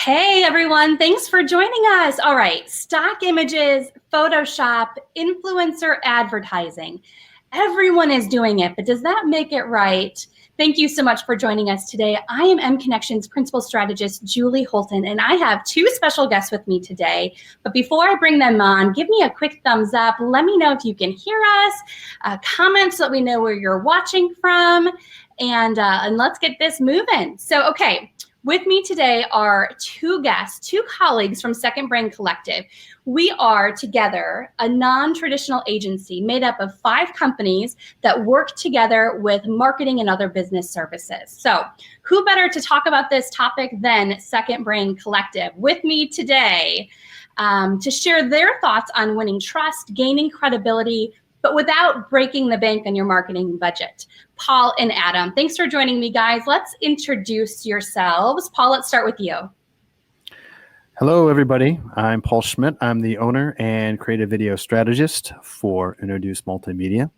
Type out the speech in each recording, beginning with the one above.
Hey everyone, thanks for joining us. All right, stock images, Photoshop, influencer advertising. Everyone is doing it, but does that make it right? Thank you so much for joining us today. I am MConnexions Principal Strategist Julie Holton, and I have two special guests with me today. But before I bring them on, give me a quick thumbs up. Let me know if you can hear us, comment so that we know where you're watching from, and let's get this moving. So, okay. With me today are two guests, two colleagues from Second Brain Collective. We are together a non-traditional agency made up of 5 companies that work together with marketing and other business services. So who better to talk about this topic than Second Brain Collective? With me today to share their thoughts on winning trust, gaining credibility, but without breaking the bank on your marketing budget. Paul and Adam, thanks for joining me, guys. Let's introduce yourselves. Paul, let's start with you. Hello, everybody. I'm Paul Schmidt. I'm the owner and creative video strategist for UnoDeuce Multimedia.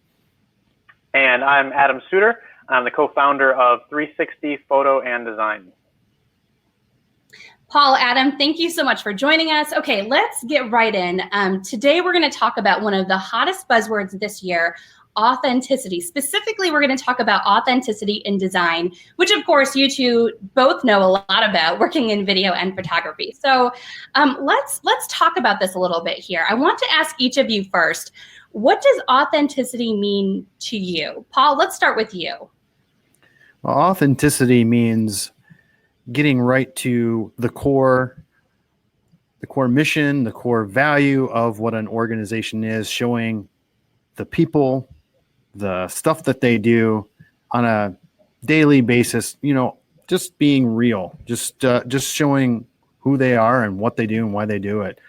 And I'm Adam Suter. I'm the co-founder of 360 Photo and Design. Paul, Adam, thank you so much for joining us. Okay, let's get right in. Today, we're going to talk about one of the hottest buzzwords this year, authenticity. Specifically, we're going to talk about authenticity in design, which of course you two both know a lot about working in video and photography. So let's talk about this a little bit here. I want to ask each of you first, what does authenticity mean to you? Paul, let's start with you. Well, authenticity means getting right to the core mission, the core value of what an organization is, showing the people, the stuff that they do on a daily basis, just being real, just showing who they are and what they do and why they do it.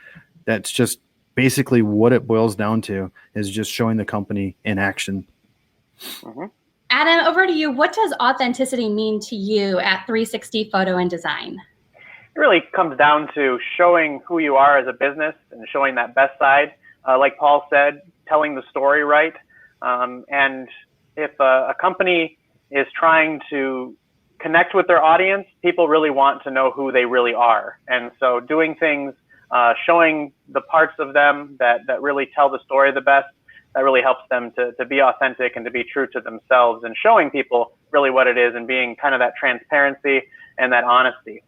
That's just basically what it boils down to, is just showing the company in action. Mm-hmm. Adam, over to you. What does authenticity mean to you at 360 Photo and Design? It really comes down to showing who you are as a business and showing that best side. Like Paul said, telling the story right. And if a company is trying to connect with their audience, people really want to know who they really are. And so doing things, showing the parts of them that really tell the story the best, that really helps them to be authentic and to be true to themselves, and showing people really what it is and being kind of that transparency and that honesty.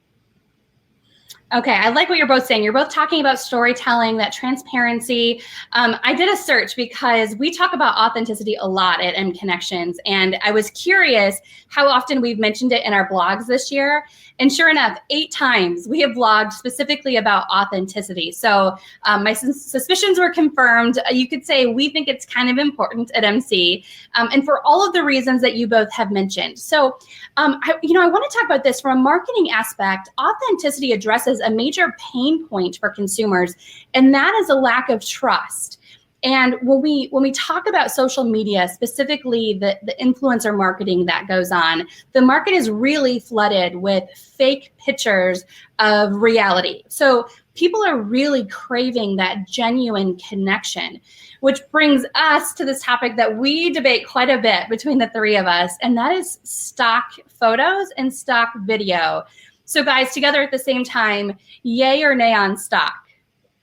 Okay, I like what you're both saying. You're both talking about storytelling, that transparency. I did a search because we talk about authenticity a lot at MConnexions, and I was curious how often we've mentioned it in our blogs this year. And sure enough, 8 times we have blogged specifically about authenticity. So my suspicions were confirmed. You could say we think it's kind of important at MC, and for all of the reasons that you both have mentioned. So, I want to talk about this from a marketing aspect. Authenticity addresses a major pain point for consumers, and that is a lack of trust. And when we talk about social media, specifically the influencer marketing that goes on, the market is really flooded with fake pictures of reality. So people are really craving that genuine connection, which brings us to this topic that we debate quite a bit between the 3 of us, and that is stock photos and stock video. So guys, together at the same time, yay or nay on stock?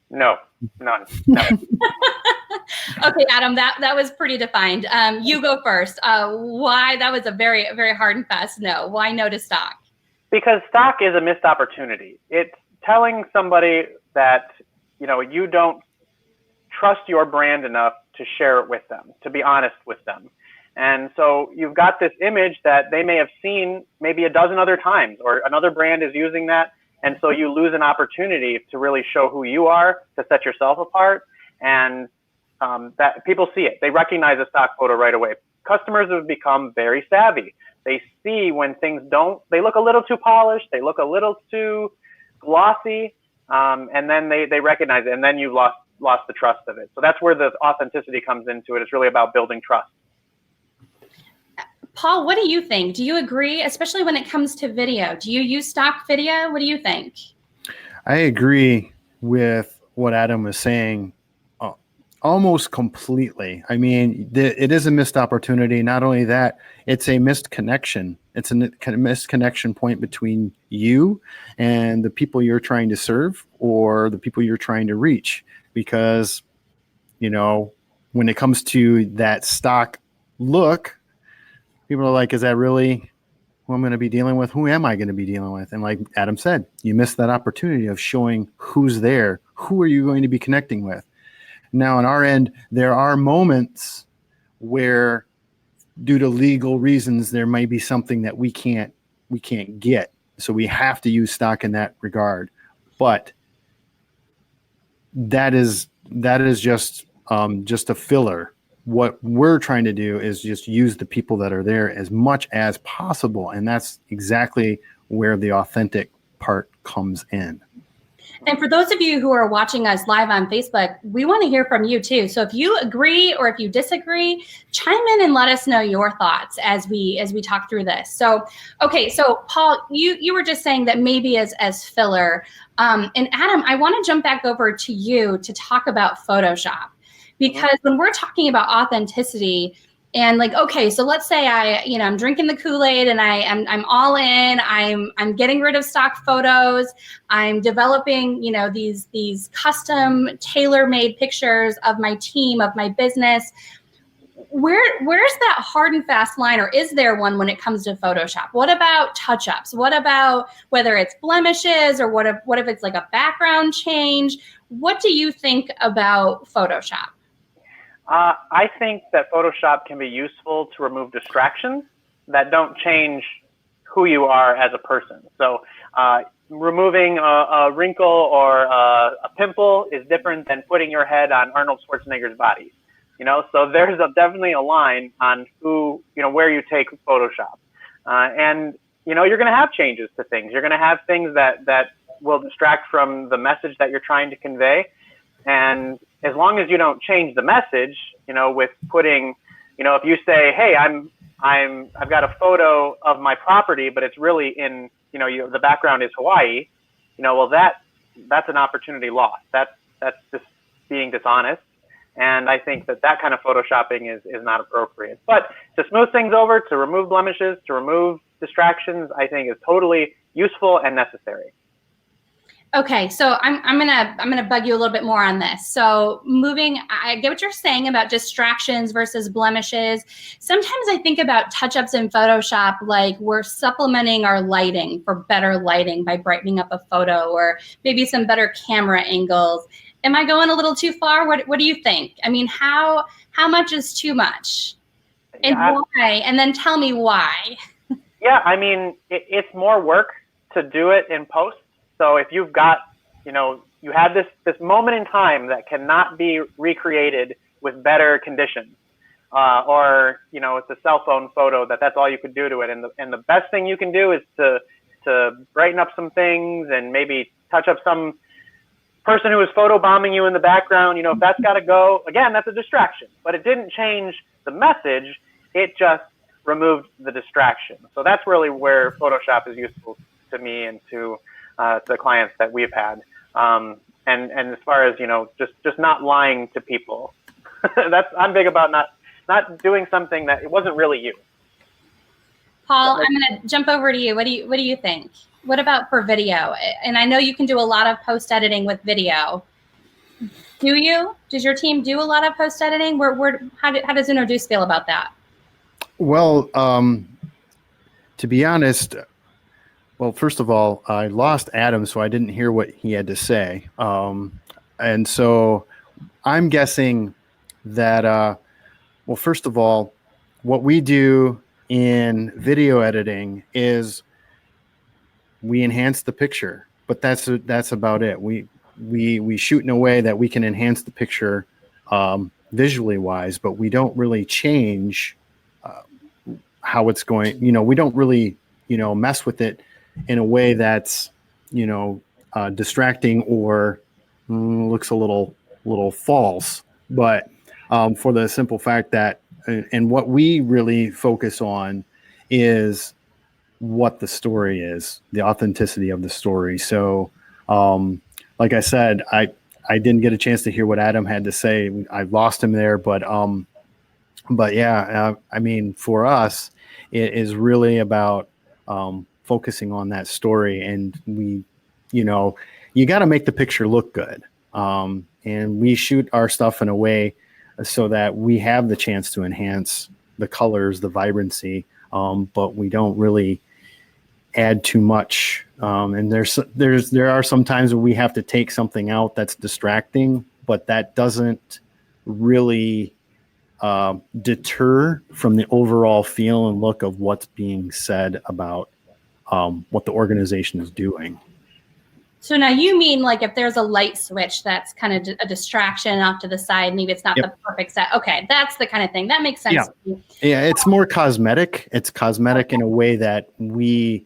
No, none. No. Okay, Adam, that was pretty defined. You go first. Why? That was a very, very hard and fast no. Why no to stock? Because stock is a missed opportunity. It's telling somebody that, you don't trust your brand enough to share it with them, to be honest with them. And so you've got this image that they may have seen maybe a dozen other times, or another brand is using that. And so you lose an opportunity to really show who you are, to set yourself apart. And that people see it. They recognize a stock photo right away. Customers have become very savvy. They see when things they look a little too polished, they look a little too glossy, and then they recognize it, and then you've lost the trust of it. So that's where the authenticity comes into it. It's really about building trust. Paul, what do you think? Do you agree, especially when it comes to video? Do you use stock video? What do you think? I agree with what Adam was saying. Almost completely. I mean, it is a missed opportunity. Not only that, it's a missed connection. It's a missed connection point between you and the people you're trying to serve or the people you're trying to reach. Because, when it comes to that stock look, people are like, is that really who I'm going to be dealing with? Who am I going to be dealing with? And like Adam said, you missed that opportunity of showing who's there. Who are you going to be connecting with? Now, on our end, there are moments where, due to legal reasons, there might be something that we can't get. So we have to use stock in that regard. But that is just a filler. What we're trying to do is just use the people that are there as much as possible, and that's exactly where the authentic part comes in. And for those of you who are watching us live on Facebook, we want to hear from you too. So if you agree or if you disagree, chime in and let us know your thoughts as we talk through this. So, okay, so Paul, you were just saying that maybe as filler. And Adam, I want to jump back over to you to talk about Photoshop, because when we're talking about authenticity, and like, okay, so let's say I'm drinking the Kool-Aid and I'm all in, I'm getting rid of stock photos, I'm developing, these custom tailor-made pictures of my team, of my business. Where's that hard and fast line, or is there one when it comes to Photoshop? What about touch-ups? What about whether it's blemishes, or what if it's like a background change? What do you think about Photoshop? I think that Photoshop can be useful to remove distractions that don't change who you are as a person. So removing a wrinkle or a pimple is different than putting your head on Arnold Schwarzenegger's body. So there's definitely a line on where you take Photoshop. And you're going to have changes to things. You're going to have things that will distract from the message that you're trying to convey. And as long as you don't change the message, with putting, if you say, hey, I've got a photo of my property, but it's really in, the background is Hawaii, well, that's an opportunity lost. That's just being dishonest. And I think that kind of Photoshopping is not appropriate. But to smooth things over, to remove blemishes, to remove distractions, I think is totally useful and necessary. Okay, so I'm gonna bug you a little bit more on this. So I get what you're saying about distractions versus blemishes. Sometimes I think about touch-ups in Photoshop like we're supplementing our lighting for better lighting by brightening up a photo, or maybe some better camera angles. Am I going a little too far? What do you think? I mean, how much is too much, and why? And then tell me why. Yeah, I mean, it's more work to do it in post. So if you've got, you have this moment in time that cannot be recreated with better conditions, or, it's a cell phone photo that's all you could do to it. And the best thing you can do is to brighten up some things and maybe touch up some person who is photobombing you in the background. If that's got to go, again, that's a distraction. But it didn't change the message. It just removed the distraction. So that's really where Photoshop is useful to me and to the clients that we've had. And as far as, just not lying to people, I'm big about not doing something that it wasn't really you. Paul, I'm going to jump over to you. What do you think? What about for video? And I know you can do a lot of post editing with video. Do you? Does your team do a lot of post editing? How does UnoDeuce feel about that? Well, to be honest, well, first of all, I lost Adam, so I didn't hear what he had to say. And so I'm guessing that, well, first of all, what we do in video editing is we enhance the picture, but that's about it. We shoot in a way that we can enhance the picture visually wise, but we don't really change how it's going. We don't really, mess with it in a way that's, distracting or looks a little false. But for the simple fact that, and what we really focus on is what the story is, the authenticity of the story. So, like I said, I I didn't get a chance to hear what Adam had to say. I lost him there, but yeah, I mean, for us, it is really about focusing on that story, and you got to make the picture look good. And we shoot our stuff in a way so that we have the chance to enhance the colors, the vibrancy, but we don't really add too much. And there are some times where we have to take something out that's distracting, but that doesn't really deter from the overall feel and look of what's being said about what the organization is doing. So now you mean like if there's a light switch that's kind of a distraction off to the side, maybe it's not the perfect set. Okay, that's the kind of thing. That makes sense. Yeah, it's more cosmetic. It's cosmetic in a way that we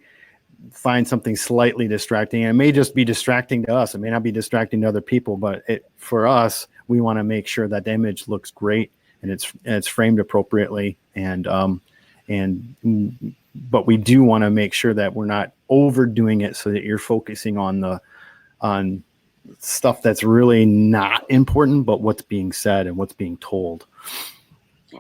find something slightly distracting. And it may just be distracting to us. It may not be distracting to other people, but for us, we want to make sure that the image looks great and it's framed appropriately. But we do want to make sure that we're not overdoing it so that you're focusing on stuff that's really not important, but what's being said and what's being told.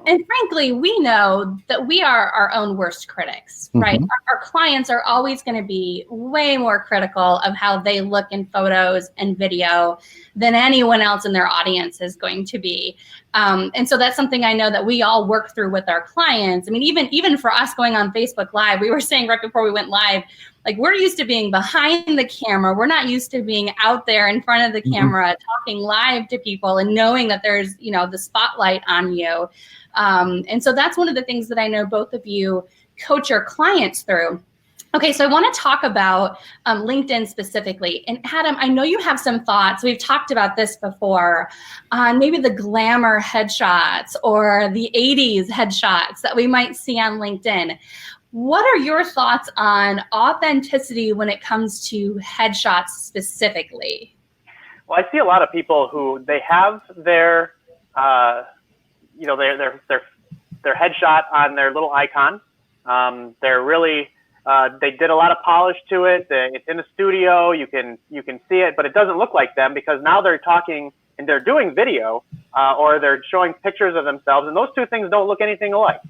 And frankly, we know that we are our own worst critics, right? Mm-hmm. Our clients are always going to be way more critical of how they look in photos and video than anyone else in their audience is going to be. And so that's something I know that we all work through with our clients. I mean, even for us going on Facebook Live, we were saying right before we went live, like we're used to being behind the camera. We're not used to being out there in front of the camera, talking live to people and knowing that there's, the spotlight on you. And so that's one of the things that I know both of you coach your clients through. Okay, so I want to talk about LinkedIn specifically. And Adam, I know you have some thoughts. We've talked about this before on maybe the glamour headshots or the 80s headshots that we might see on LinkedIn. What are your thoughts on authenticity when it comes to headshots specifically? Well, I see a lot of people who they have their their headshot on their little icon. They're really they did a lot of polish to it. It's in a studio. You can see it, but it doesn't look like them because now they're talking and they're doing video or they're showing pictures of themselves, and those two things don't look anything alike.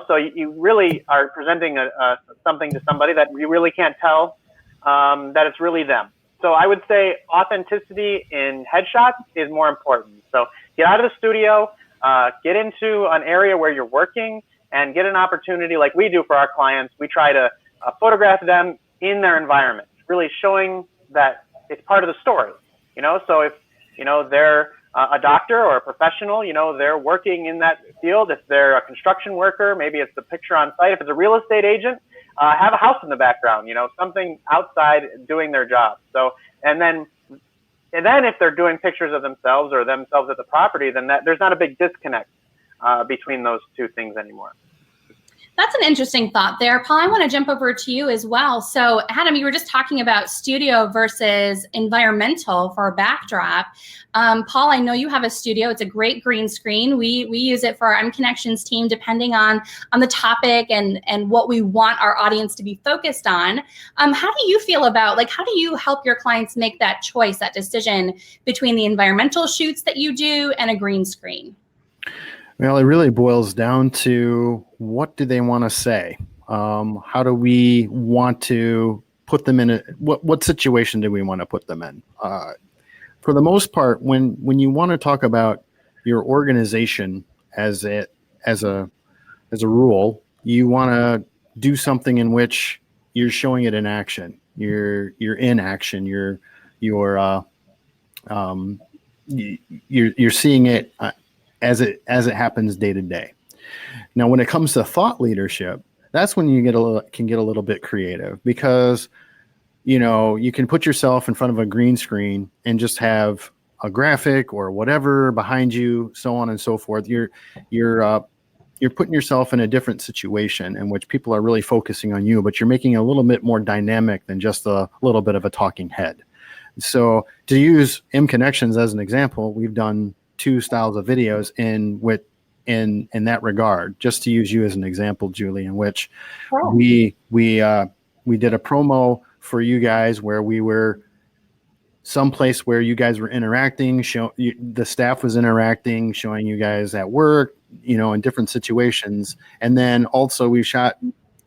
So you really are presenting something to somebody that you really can't tell that it's really them. So I would say authenticity in headshots is more important. So get out of the studio, get into an area where you're working, and get an opportunity like we do for our clients. We try to photograph them in their environment, really showing that it's part of the story. So if they're a doctor or a professional, they're working in that field. If they're a construction worker, maybe it's the picture on site. If it's a real estate agent, have a house in the background, something outside doing their job. So, and then if they're doing pictures of themselves or themselves at the property, then there's not a big disconnect between those two things anymore. That's an interesting thought there. Paul, I want to jump over to you as well. So Adam, you were just talking about studio versus environmental for a backdrop. Paul, I know you have a studio. It's a great green screen. We use it for our MConnexions team, depending on the topic and what we want our audience to be focused on. How do you feel about, how do you help your clients make that choice, that decision between the environmental shoots that you do and a green screen? Well, it really boils down to what do they want to say? How do we want to put them in? What situation do we want to put them in? For the most part, when you want to talk about your organization as a rule, you want to do something in which you're showing it in action. You're in action. You're seeing it as it happens day to day. Now, when it comes to thought leadership, that's when you can get a little bit creative because, you can put yourself in front of a green screen and just have a graphic or whatever behind you, so on and so forth. You're putting yourself in a different situation in which people are really focusing on you, but you're making it a little bit more dynamic than just a little bit of a talking head. So to use MConnexions as an example, we've done 2 styles of videos in that regard, just to use you as an example, Julie, in which we did a promo for you guys where we were some place where you guys were interacting, the staff was interacting, showing you guys at work, in different situations. And then also we shot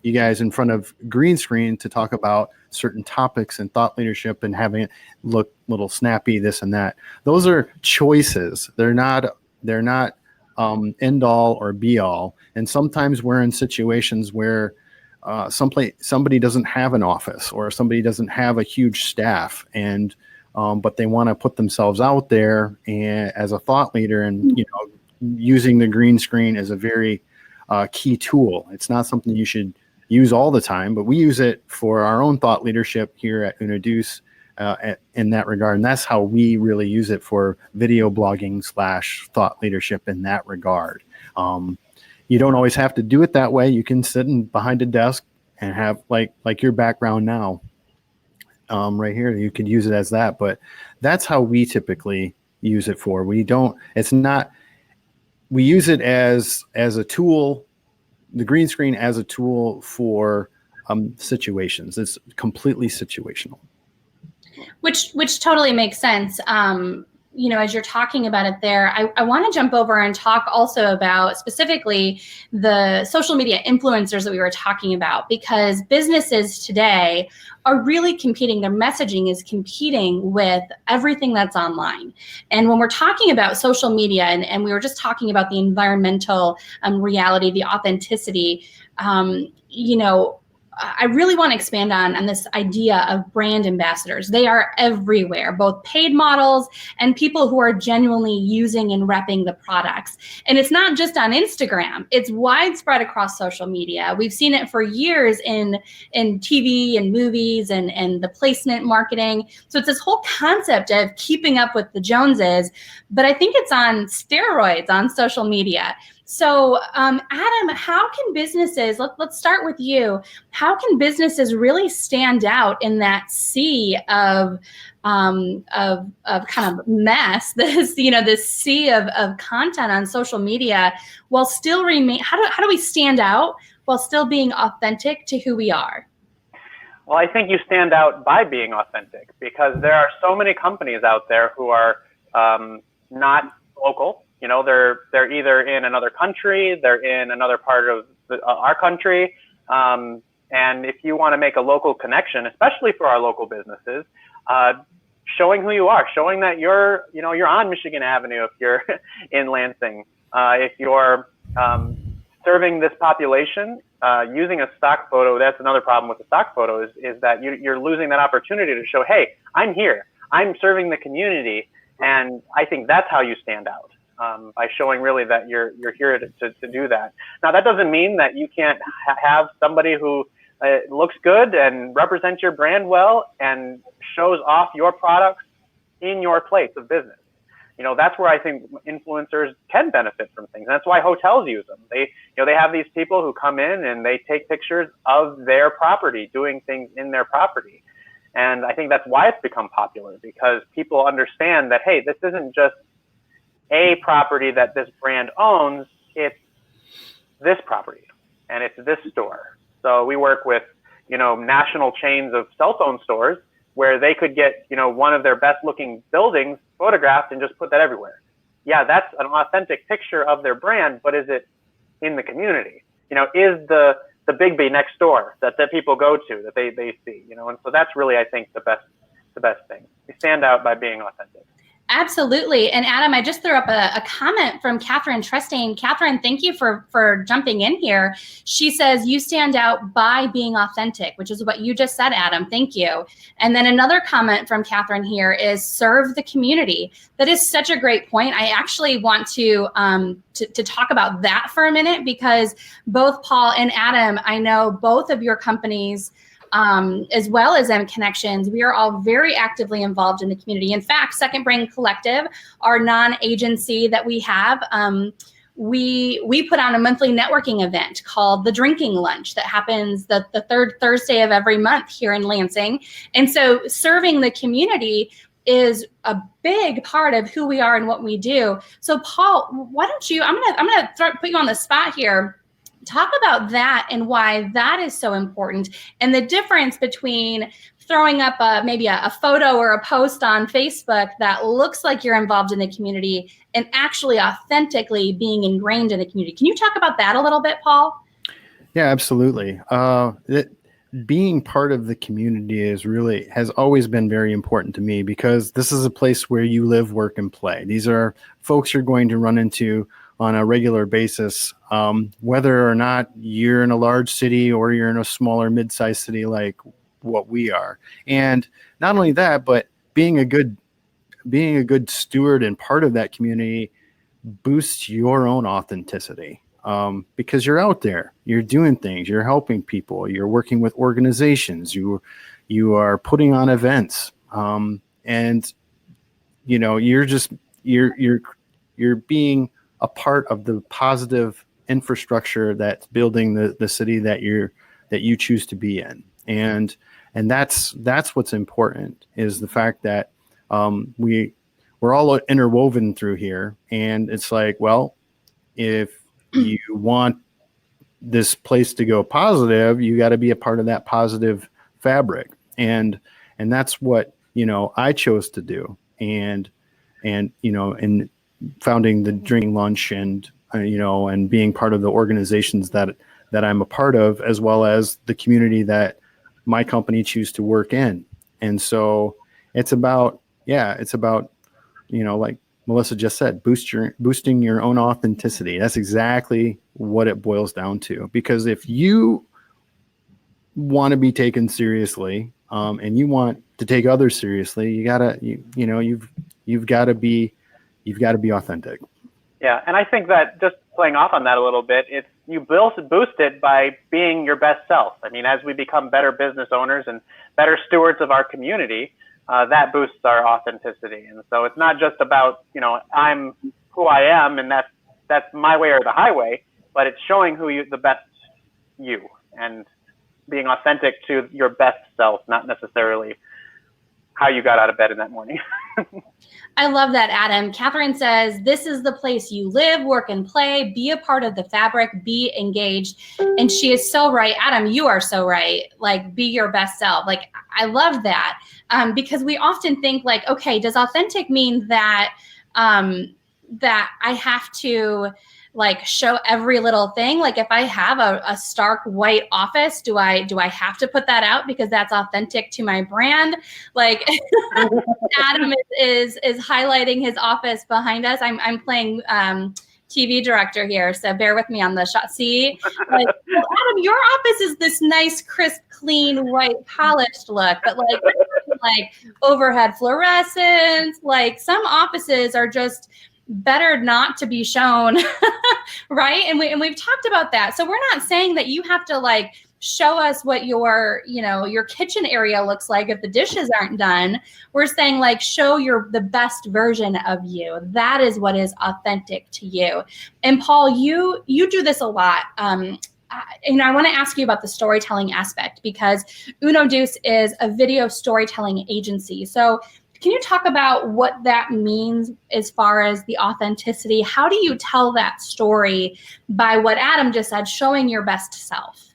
you guys in front of green screen to talk about certain topics and thought leadership and having it look a little snappy, this and that. Those are choices. They're not end all or be all. And sometimes we're in situations where somebody doesn't have an office or somebody doesn't have a huge staff, and but they want to put themselves out there and as a thought leader, and using the green screen is a very key tool. It's not something you should use all the time, but we use it for our own thought leadership here at UnoDeuce in that regard. And that's how we really use it for video blogging / thought leadership in that regard. You don't always have to do it that way. You can sit behind a desk and have like your background now right here. You could use it as that, but that's how we typically use it for. We use it as a tool, the green screen as a tool for situations. It's completely situational. Which totally makes sense. As you're talking about it there, I want to jump over and talk also about specifically the social media influencers that we were talking about, because businesses today are really competing. Their messaging is competing with everything that's online. And when we're talking about social media, and we were just talking about the environmental reality, the authenticity, I really want to expand on this idea of brand ambassadors. They are everywhere, both paid models and people who are genuinely using and repping the products. And it's not just on Instagram. It's widespread across social media. We've seen it for years in TV and movies and the placement marketing. So it's this whole concept of keeping up with the Joneses, but I think it's on steroids on social media. So, Adam, how can businesses, let's start with you. How can businesses really stand out in that sea of kind of mess, this sea of content on social media, while still remain, how do we stand out while still being authentic to who we are? Well, I think you stand out by being authentic, because there are so many companies out there who are not local. They're either in another country, they're in another part of our country. And if you want to make a local connection, especially for our local businesses, showing who you are, showing that you're on Michigan Avenue if you're in Lansing, if you're serving this population, using a stock photo. That's another problem with the stock photo is that you're losing that opportunity to show, hey, I'm here, I'm serving the community. And I think that's how you stand out. By showing really that you're here to do that. Now, that doesn't mean that you can't have somebody who looks good and represents your brand well and shows off your products in your place of business. That's where I think influencers can benefit from things. And that's why hotels use them. They have these people who come in and they take pictures of their property, doing things in their property. And I think that's why it's become popular, because people understand that, hey, this isn't just a property that this brand owns, it's this property and it's this store. So we work with, national chains of cell phone stores where they could get, one of their best looking buildings photographed and just put that everywhere. Yeah, that's an authentic picture of their brand, but is it in the community? Is the Big B next door that people go to, that they see, and so that's really, I think, the best thing. We stand out by being authentic. Absolutely. And Adam, I just threw up a comment from Catherine Trestane. Catherine, thank you for jumping in here. She says, you stand out by being authentic, which is what you just said, Adam. Thank you. And then another comment from Catherine here is serve the community. That is such a great point. I actually want to talk about that for a minute, because both Paul and Adam, I know both of your companies, as well as MConnexions, we are all very actively involved in the community. In fact, Second Brain Collective, our non-agency that we have, we put on a monthly networking event called the Drinking Lunch that happens the third Thursday of every month here in Lansing. And so serving the community is a big part of who we are and what we do. So Paul, why don't you, I'm gonna put you on the spot here. Talk about that and why that is so important, and the difference between throwing up maybe a photo or a post on Facebook that looks like you're involved in the community and actually authentically being ingrained in the community. Can you talk about that a little bit, Paul? Yeah, absolutely. Being part of the community has always been very important to me, because this is a place where you live, work, and play. These are folks you're going to run into on a regular basis, whether or not you're in a large city or you're in a smaller mid-sized city like what we are. And not only that, but being a good steward and part of that community boosts your own authenticity, because you're out there, you're doing things, you're helping people, you're working with organizations, you are putting on events, and you're being a part of the positive infrastructure that's building the city that you choose to be in. And that's what's important, is the fact that we're all interwoven through here. And it's like, well, if you want this place to go positive, you got to be a part of that positive fabric. And that's what, I chose to do. And founding the Drinking Lunch and being part of the organizations that I'm a part of, as well as the community that my company choose to work in. And so it's about, like Melissa just said, boosting your own authenticity. That's exactly what it boils down to. Because if you want to be taken seriously, and you want to take others seriously, you've got to be authentic. Yeah, and I think that, just playing off on that a little bit, you boost it by being your best self. I mean, as we become better business owners and better stewards of our community, that boosts our authenticity. And so it's not just about, I'm who I am and that's my way or the highway, but it's showing the best you, and being authentic to your best self, not necessarily how you got out of bed in that morning. I love that, Adam. Catherine says, this is the place you live, work, and play. Be a part of the fabric, be engaged. And she is so right. Adam, you are so right. Like, be your best self. Like, I love that, because we often think like, okay, does authentic mean that, that I have to like show every little thing? Like, if I have a stark white office, do I have to put that out because that's authentic to my brand? Like, Adam is highlighting his office behind us. I'm playing TV director here, so bear with me on the shot. See, like, well, Adam, your office is this nice, crisp, clean, white, polished look, but like overhead fluorescence. Like, some offices are just better not to be shown, right? And we've talked about that. So we're not saying that you have to like show us what your kitchen area looks like if the dishes aren't done. We're saying like, show the best version of you. That is what is authentic to you. And Paul, you do this a lot. I want to ask you about the storytelling aspect, because UnoDeuce is a video storytelling agency. So can you talk about what that means as far as the authenticity? How do you tell that story by what Adam just said, showing your best self?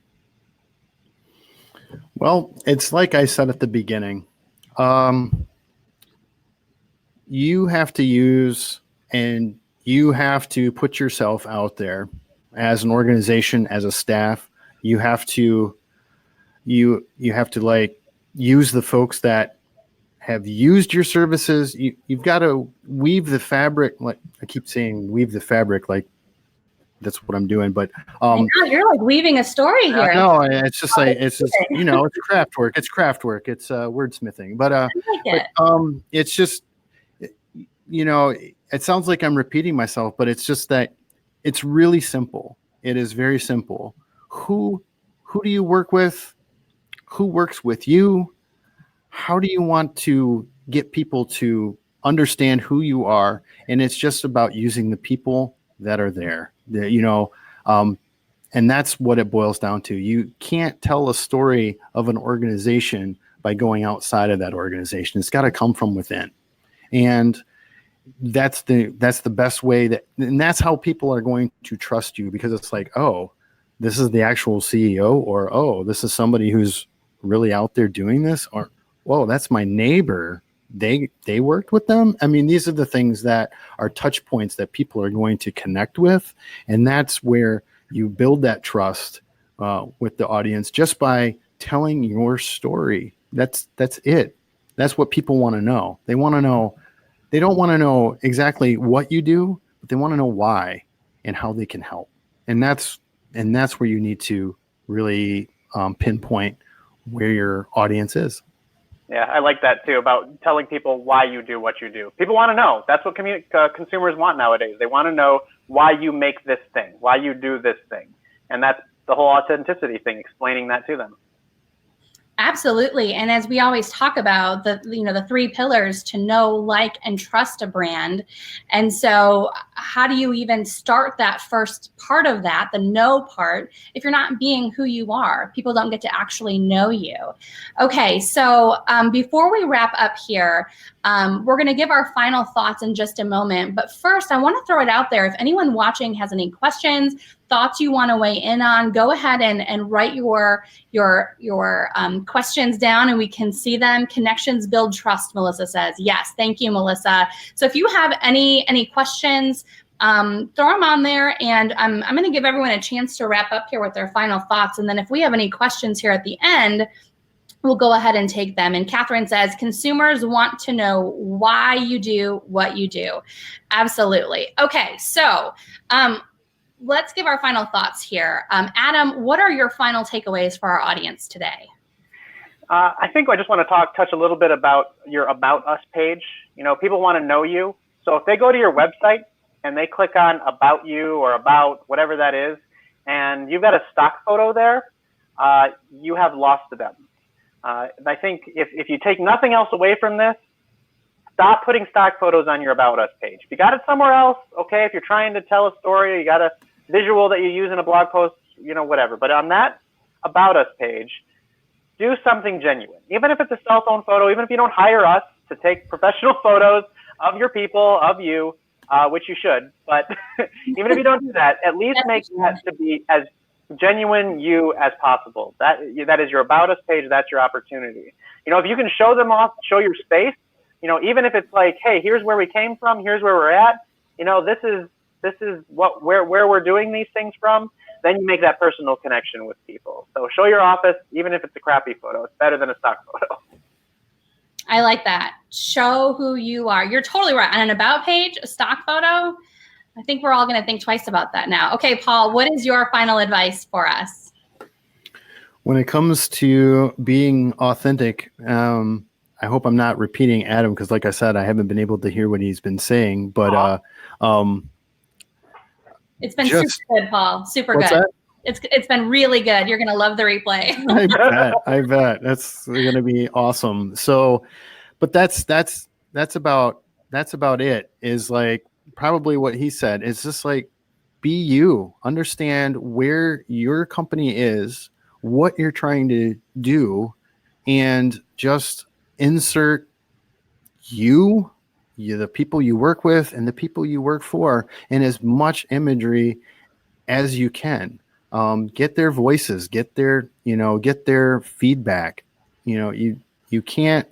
Well, it's like I said at the beginning. You have to use and you have to put yourself out there as an organization, as a staff. You have to like use the folks that have used your services. You've got to weave the fabric. Like I keep saying, weave the fabric, like that's what I'm doing. But you're like weaving a story here. No, it's just it's craft work. It's craft work. It's wordsmithing. But it's just, it sounds like I'm repeating myself, but it's just that it's really simple. It is very simple. Who do you work with? Who works with you? How do you want to get people to understand who you are? And it's just about using the people that are there, and that's what it boils down to. You can't tell a story of an organization by going outside of that organization. It's got to come from within. And that's the best way and that's how people are going to trust you, because it's like, oh, this is the actual CEO, or, oh, this is somebody who's really out there doing this, or, whoa, that's my neighbor. They worked with them. I mean, these are the things that are touch points that people are going to connect with. And that's where you build that trust with the audience just by telling your story. That's it. That's what people want to know. They want to know, they don't want to know exactly what you do, but they want to know why and how they can help. And that's where you need to really pinpoint where your audience is. Yeah, I like that too, about telling people why you do what you do. People want to know. That's what consumers want nowadays. They want to know why you make this thing, why you do this thing. And that's the whole authenticity thing, explaining that to them. Absolutely. And as we always talk about, the 3 pillars to know, like, and trust a brand. And so how do you even start that first part of that, the know part, if you're not being who you are? People don't get to actually know you. Okay, so before we wrap up here, we're going to give our final thoughts in just a moment. But first, I want to throw it out there. If anyone watching has any questions, thoughts you want to weigh in on, go ahead and write your questions down, and we can see them. Connections build trust, Melissa says. Yes, thank you, Melissa. So if you have any questions, throw them on there, and I'm going to give everyone a chance to wrap up here with their final thoughts. And then if we have any questions here at the end, we'll go ahead and take them. And Catherine says, consumers want to know why you do what you do. Absolutely. Okay, so let's give our final thoughts here. Adam, what are your final takeaways for our audience today? I think I just want to touch a little bit about your About Us page. People want to know you. So if they go to your website and they click on About You or About whatever that is, and you've got a stock photo there, you have lost them. I think if you take nothing else away from this, stop putting stock photos on your About Us page. If you got it somewhere else, okay, if you're trying to tell a story, or you got a visual that you use in a blog post, whatever. But on that About Us page, do something genuine. Even if it's a cell phone photo, even if you don't hire us to take professional photos of your people, of you, which you should, but even if you don't do that, at least make that to be as genuine you as possible. That is your About Us page. That's your opportunity. If you can show them off, show your space, even if it's like, hey, here's where we came from, here's where we're at, this is where we're doing these things from, then you make that personal connection with people. So show your office, even if it's a crappy photo. It's better than a stock photo. I like that. Show who you are. You're totally right. On an About page, a stock photo, I think we're all going to think twice about that now. Okay, Paul, what is your final advice for us? When it comes to being authentic, I hope I'm not repeating Adam, because like I said, I haven't been able to hear what he's been saying, but it's been super good, Paul. Super good. That? It's been really good. You're going to love the replay. I bet. That's going to be awesome. So, but that's about it, is like probably what he said. It's just like, be you, understand where your company is, what you're trying to do, and just insert the people you work with and the people you work for in as much imagery as you can. Get their voices, get their feedback. You can't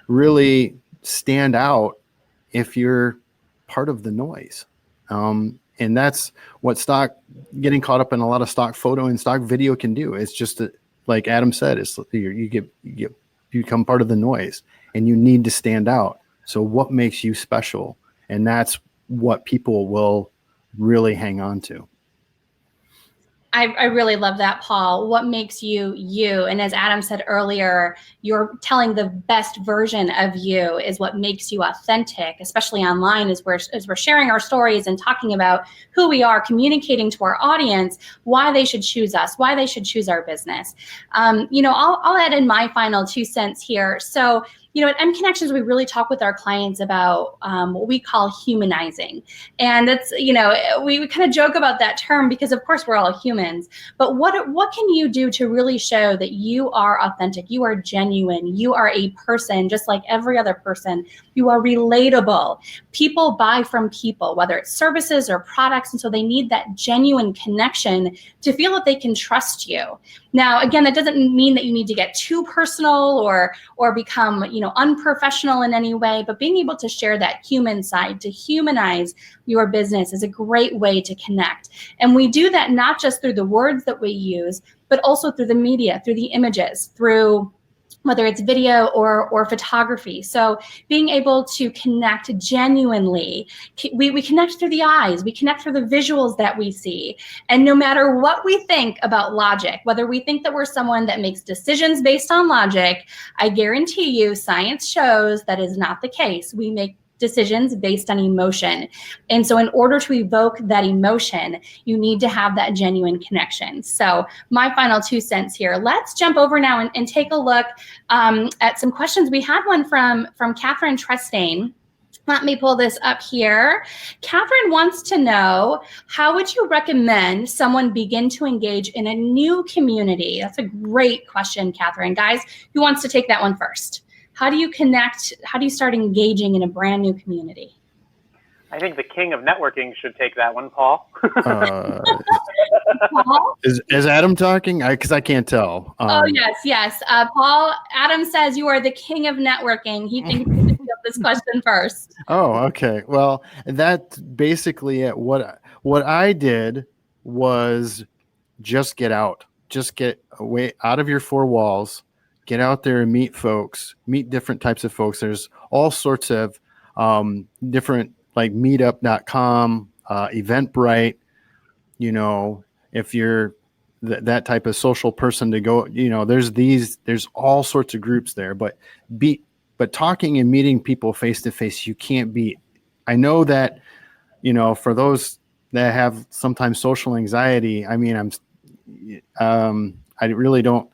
really stand out if you're part of the noise. And that's what getting caught up in a lot of stock photo and stock video can do. It's just like Adam said, it's you become part of the noise, and you need to stand out. So what makes you special? And that's what people will really hang on to. I really love that, Paul. What makes you you? And as Adam said earlier, you're telling the best version of you is what makes you authentic, especially online, as we're sharing our stories and talking about who we are, communicating to our audience why they should choose us, why they should choose our business. I'll add in my final 2 cents here. So at MConnexions, we really talk with our clients about what we call humanizing. And that's, we kind of joke about that term because of course we're all humans, but what can you do to really show that you are authentic, you are genuine, you are a person just like every other person, you are relatable. People buy from people, whether it's services or products, and so they need that genuine connection to feel that they can trust you. Now, again, that doesn't mean that you need to get too personal or become, unprofessional in any way, but being able to share that human side, to humanize your business is a great way to connect. And we do that not just through the words that we use, but also through the media, through the images, through whether it's video or photography. So being able to connect genuinely, we connect through the eyes, we connect through the visuals that we see. And no matter what we think about logic, whether we think that we're someone that makes decisions based on logic, I guarantee you science shows that is not the case. We make decisions based on emotion. And so in order to evoke that emotion, you need to have that genuine connection. So my final 2 cents here, let's jump over now and take a look at some questions. We had one from Catherine Trestain. Let me pull this up here. Catherine wants to know, how would you recommend someone begin to engage in a new community? That's a great question, Catherine. Guys, who wants to take that one first? How do you connect? How do you start engaging in a brand new community? I think the king of networking should take that one, Paul. Paul? Is Adam talking? Because I can't tell. Oh, yes. Paul, Adam says you are the king of networking. He thinks you should field this question first. Oh, okay. Well, that's basically it. What I did was just get out. Just get away out of your 4 walls. Get out there and meet folks, meet different types of folks. There's all sorts of different, like meetup.com, Eventbrite, if you're that type of social person to go, there's all sorts of groups there, but talking and meeting people face to face, you can't beat. I know that, for those that have sometimes social anxiety, I mean, I really don't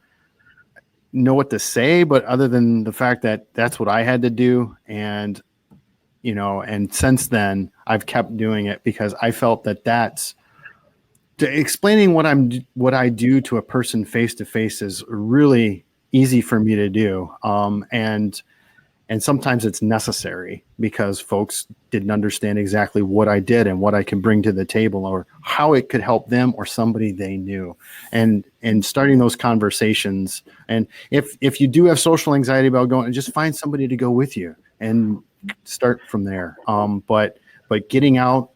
know what to say, but other than the fact that that's what I had to do. And, and since then I've kept doing it because I felt that that's explaining what I do to a person face to face is really easy for me to do. And sometimes it's necessary because folks didn't understand exactly what I did and what I can bring to the table or how it could help them or somebody they knew. And starting those conversations. And if you do have social anxiety about going, just find somebody to go with you and start from there. But getting out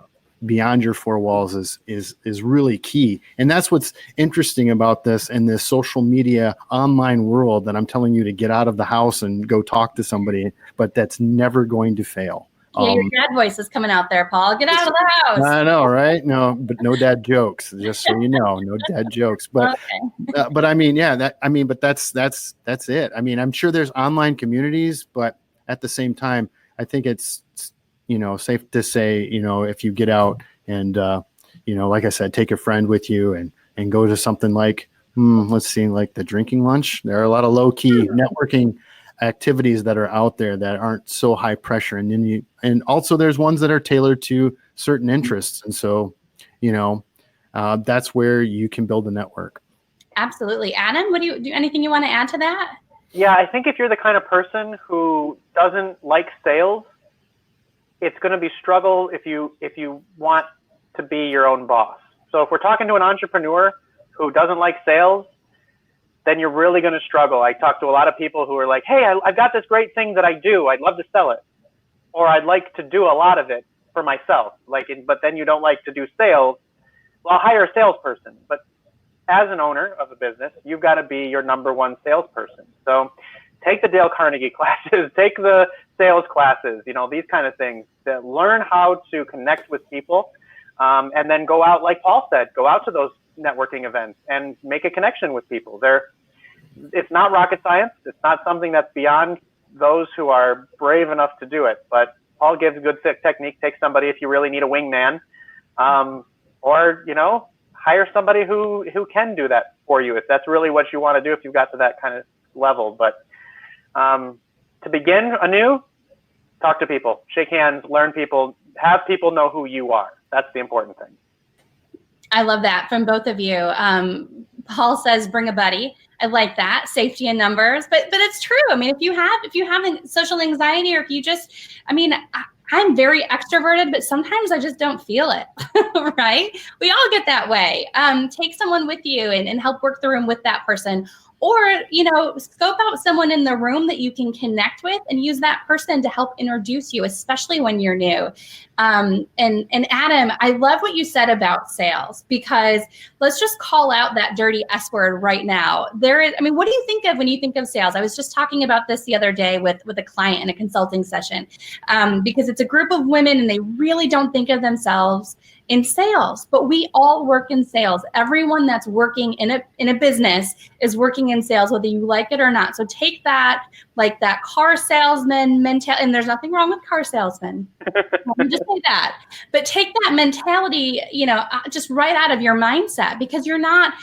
beyond your 4 walls is really key. And that's what's interesting about this in this social media online world, that I'm telling you to get out of the house and go talk to somebody, but that's never going to fail. Yeah, your dad voice is coming out there, Paul. Get out of the house. I know, right? No, but no dad jokes, just so you know, no dad jokes. But okay. But I mean, but that's it. I mean, I'm sure there's online communities, but at the same time, I think it's safe to say, if you get out and, like I said, take a friend with you and go to something like, let's see, like the drinking lunch. There are a lot of low key networking activities that are out there that aren't so high pressure. And then and also there's ones that are tailored to certain interests. And so, that's where you can build a network. Absolutely. Adam, what do anything you want to add to that? Yeah, I think if you're the kind of person who doesn't like sales, it's going to be struggle if you want to be your own boss. So if we're talking to an entrepreneur who doesn't like sales, then you're really going to struggle. I talk to a lot of people who are like, hey, I've got this great thing that I do. I'd love to sell it. Or I'd like to do a lot of it for myself. But then you don't like to do sales. Well, I'll hire a salesperson. But as an owner of a business, you've got to be your number one salesperson. So take the Dale Carnegie classes, take the sales classes, these kind of things, that learn how to connect with people. And then go out, like Paul said, go out to those networking events and make a connection with people. It's not rocket science. It's not something that's beyond those who are brave enough to do it. But Paul gives a good technique. Take somebody if you really need a wingman, or hire somebody who can do that for you if that's really what you want to do. If you've got to that kind of level, but to begin anew, talk to people, shake hands, learn people, have people know who you are. That's the important thing. I love that from both of you. Paul says, bring a buddy. I like that. Safety in numbers, but it's true. I mean, if you have social anxiety, or if you just, I mean, I'm very extroverted, but sometimes I just don't feel it, right? We all get that way. Take someone with you and help work the room with that person. Or, scope out someone in the room that you can connect with and use that person to help introduce you, especially when you're new. And Adam, I love what you said about sales, because let's just call out that dirty S word right now. What do you think of when you think of sales? I was just talking about this the other day with a client in a consulting session, because it's a group of women and they really don't think of themselves in sales, but we all work in sales. Everyone that's working in a business is working in sales, whether you like it or not. So take that, like that car salesman mentality, and there's nothing wrong with car salesmen. Let me just say that. But take that mentality, just right out of your mindset, because you're not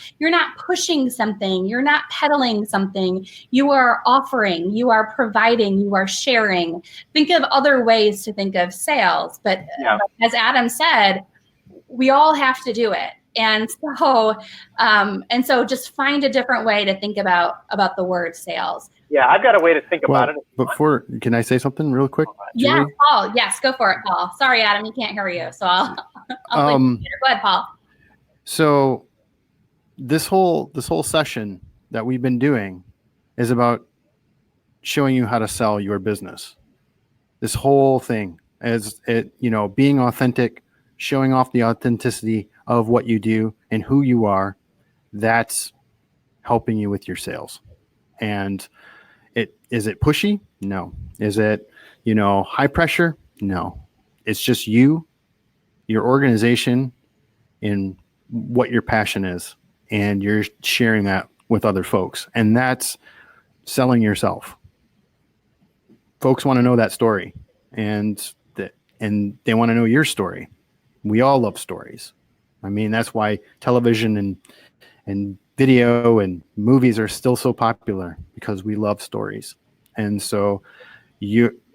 pushing something, you're not peddling something. You are offering, you are providing, you are sharing. Think of other ways to think of sales, but as Adam said, we all have to do it. And so just find a different way to think about the word sales. Yeah, I've got a way to think about it. Can I say something real quick? Yeah, Julie? Paul. Yes, go for it, Paul. Sorry, Adam, you can't hear you. So I'll play later. Go ahead, Paul. So this whole session that we've been doing is about showing you how to sell your business. This whole thing is being authentic, showing off the authenticity of what you do and who you are. That's helping you with your sales. And is it pushy? No. Is it, high pressure? No. It's just you, your organization, and what your passion is. And you're sharing that with other folks. And that's selling yourself. Folks want to know that story, and they want to know your story. We all love stories. I mean, that's why television and video and movies are still so popular, because we love stories. And so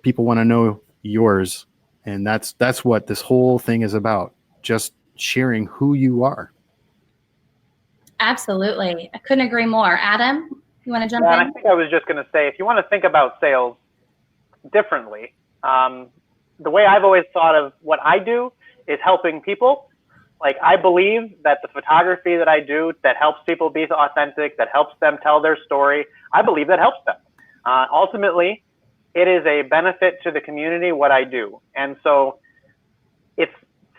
people want to know yours. And that's what this whole thing is about. Just sharing who you are. Absolutely. I couldn't agree more. Adam, you want to jump in? I think I was just going to say, if you want to think about sales differently, the way I've always thought of what I do is helping people. Like, I believe that the photography that I do that helps people be authentic, that helps them tell their story, I believe that helps them. Ultimately, it is a benefit to the community, what I do. And so it's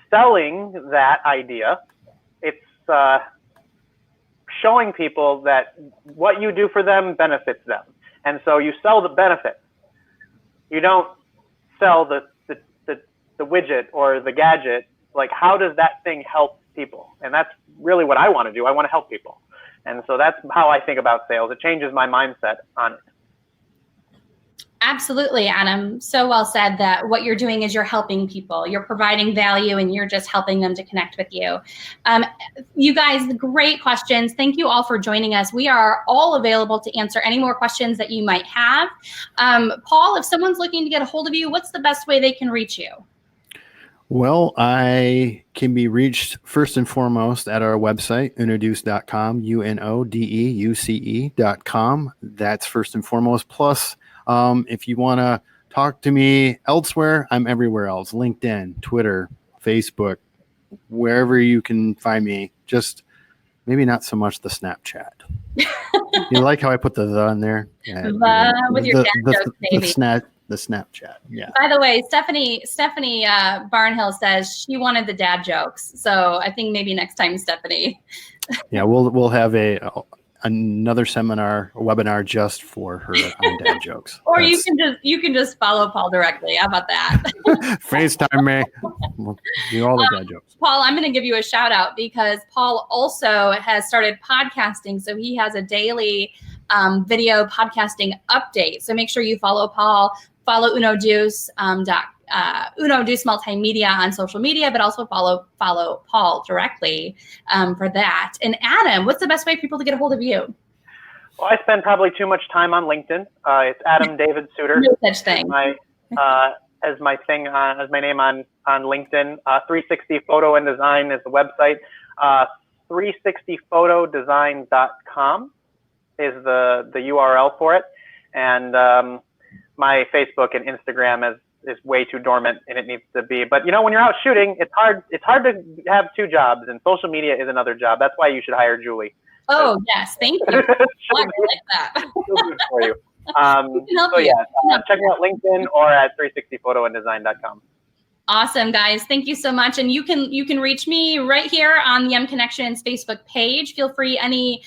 selling that idea. It's showing people that what you do for them benefits them. And so you sell the benefit. You don't sell the widget or the gadget. Like, how does that thing help people? And that's really what I want to do. I want to help people. And so that's how I think about sales. It changes my mindset on it. Absolutely, Adam. So well said, that what you're doing is you're helping people. You're providing value, and you're just helping them to connect with you. You guys, great questions. Thank you all for joining us. We are all available to answer any more questions that you might have. Paul, if someone's looking to get a hold of you, what's the best way they can reach you? Well, I can be reached first and foremost at our website, UnoDeuce.com, UNODEUCE.com. That's first and foremost. Plus, if you want to talk to me elsewhere, I'm everywhere else. LinkedIn, Twitter, Facebook, wherever you can find me. Just maybe not so much the Snapchat. You like how I put the in there? Yeah, with your dad jokes, maybe. The Snapchat, yeah. By the way, Stephanie Barnhill says she wanted the dad jokes. So I think maybe next time, Stephanie. Yeah, we'll have another webinar just for her on dad jokes. Or you can just follow Paul directly. How about that? FaceTime me. We'll do all the dad jokes. Paul, I'm going to give you a shout out, because Paul also has started podcasting. So he has a daily video podcasting update. So make sure you follow Paul. Follow UnoDeuce, UnoDeuce Multimedia on social media, but also follow Paul directly for that. And Adam, what's the best way for people to get a hold of you? Well, I spend probably too much time on LinkedIn. It's Adam David Suter. No such thing. As my thing, as my name on LinkedIn. 360 Photo and Design is the website. 360photodesign.com is the URL for it. And my Facebook and Instagram is way too dormant, and it needs to be. But when you're out shooting, it's hard to have two jobs, and social media is another job. That's why you should hire Julie. Oh yes, thank you. I like that. For you. Check me out LinkedIn or at 360photoanddesign.com. Awesome, guys. Thank you so much. And you can reach me right here on the MConnexions Facebook page. Feel free, any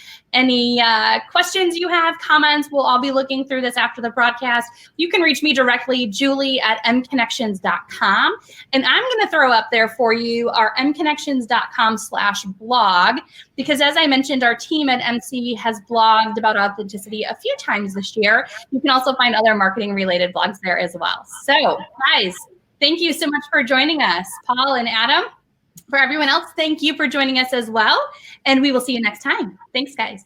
questions you have, comments, we'll all be looking through this after the broadcast. You can reach me directly, julie@mconnexions.com. And I'm going to throw up there for you our mconnexions.com/blog, because as I mentioned, our team at MC has blogged about authenticity a few times this year. You can also find other marketing related blogs there as well. So guys, thank you so much for joining us, Paul and Adam. For everyone else, thank you for joining us as well. And we will see you next time. Thanks, guys.